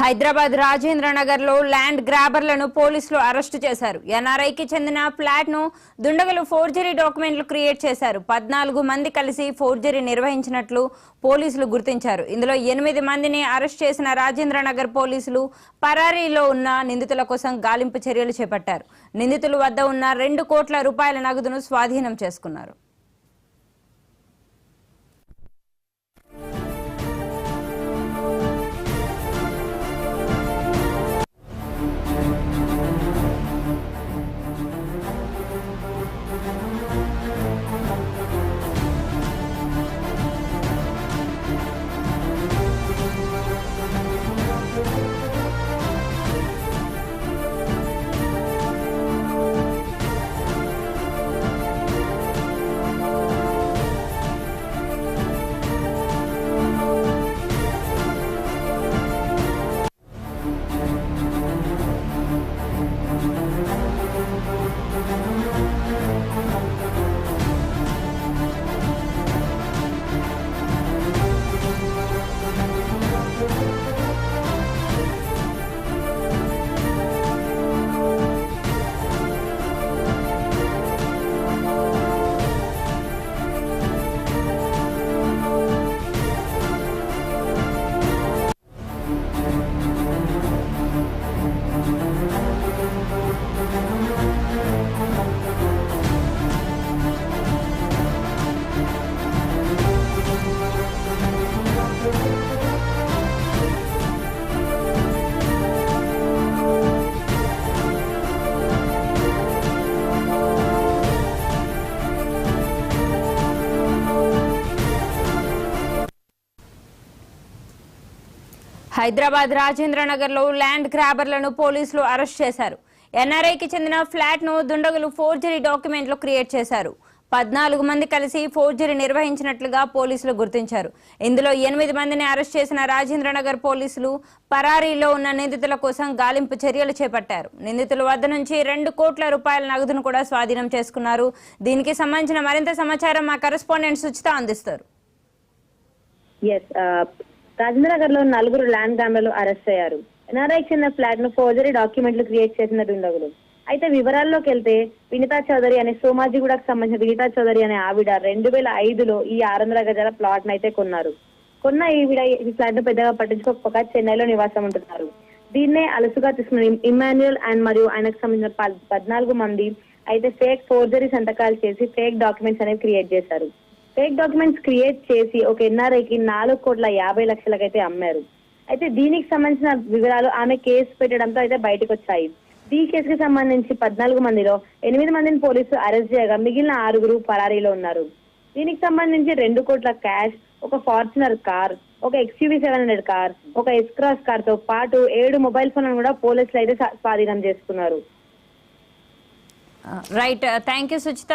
హైదరాబాద్ రాజేంద్ర నగర్ లో ల్యాండ్ గ్రాబర్లను పోలీసులు అరెస్టు చేశారు. ఎన్ఆర్ఐకి చెందిన ఫ్లాట్ ను దుండగులు ఫోర్జరీ డాక్యుమెంట్లు క్రియేట్ చేశారు. 14 మంది కలిసి ఫోర్జరీ నిర్వహించినట్లు పోలీసులు గుర్తించారు. ఇందులో 8 మందిని అరెస్ట్ చేసిన రాజేంద్ర నగర్ పోలీసులు పరారీలో ఉన్న నిందితుల కోసం గాలింపు చర్యలు చేపట్టారు. నిందితుల వద్ద ఉన్న 2 కోట్ల రూపాయల నగదును స్వాధీనం చేసుకున్నారు. హైదరాబాద్ రాజేంద్ర నగర్ లో ల్యాండ్ గ్రాబర్లను పోలీసులు అరెస్ట్ చేశారు. ఎన్ఆర్ఐకి చెందిన ఫ్లాట్ ను దుండగులు ఫోర్జరీ డాక్యుమెంట్లు క్రియేట్ చేశారు. 14 మంది కలిసి ఫోర్జరీ నిర్వహించినట్లుగా పోలీసులు గుర్తించారు. ఇందులో 8 మందిని అరెస్ట్ చేసిన రాజేంద్ర నగర్ పోలీసులు పరారీలో ఉన్న నిందితుల కోసం గాలింపు చర్యలు చేపట్టారు. నిందితుల వద్ద నుంచి 2 కోట్ల రూపాయల నగదును కూడా స్వాధీనం చేసుకున్నారు. దీనికి సంబంధించిన మరింత సమాచారం మా కరెస్పాండెంట్ సుచిత అందిస్తారు. రాజేంద్ర నగర్ లో 4 ల్యాండ్ గ్రాబర్లు అరెస్ట్ అయ్యారు. ఎన్ఆర్ఐ చెందిన ఫ్లాట్ ను ఫోర్జరీ డాక్యుమెంట్లు క్రియేట్ చేసిన దుండగులు. అయితే వివరాల్లోకి వెళ్తే వినితా చౌదరి అనే సోమాజిగూడకు సంబంధించిన వినితా చౌదరి అనే ఆవిడ 2005లో ఈ 600 గజాల ప్లాట్ ను అయితే కొన్నారు. ఈవిడ ఈ ఫ్లాట్ ను పెద్దగా పట్టించుకోకపోక చెన్నైలో నివాసం ఉంటున్నారు. దీన్నే అలసుగా తీసుకున్న ఇమాన్యుయల్ అండ్ మరియు ఆయనకు సంబంధించిన 14 మంది అయితే ఫేక్ ఫోర్జరీ సంతకాలు చేసి ఫేక్ డాక్యుమెంట్స్ అనేవి క్రియేట్ చేశారు. ఫేక్ డాక్యుమెంట్స్ క్రియేట్ చేసి ఒక ఎన్ఆర్ఐకి 4,50,00,000 అయితే అమ్మారు. అయితే దీనికి సంబంధించిన వివరాలు ఆమె కేసు పెట్టడంతో అయితే బయటకు వచ్చాయి. ఈ కేసుకి సంబంధించి 14 మందిలో 8 మందిని పోలీసులు అరెస్ట్ చేయగా మిగిలిన 6 పరారీలో ఉన్నారు. దీనికి సంబంధించి 2 కోట్ల క్యాష్, ఒక ఫార్చునర్ కార్, ఒక XUV 700 కార్, ఒక ఎస్క్రాస్ కార్ తో పాటు 7 మొబైల్ ఫోన్లను కూడా పోలీసులు అయితే స్వాధీనం చేసుకున్నారు. Right, thank you Suchitha.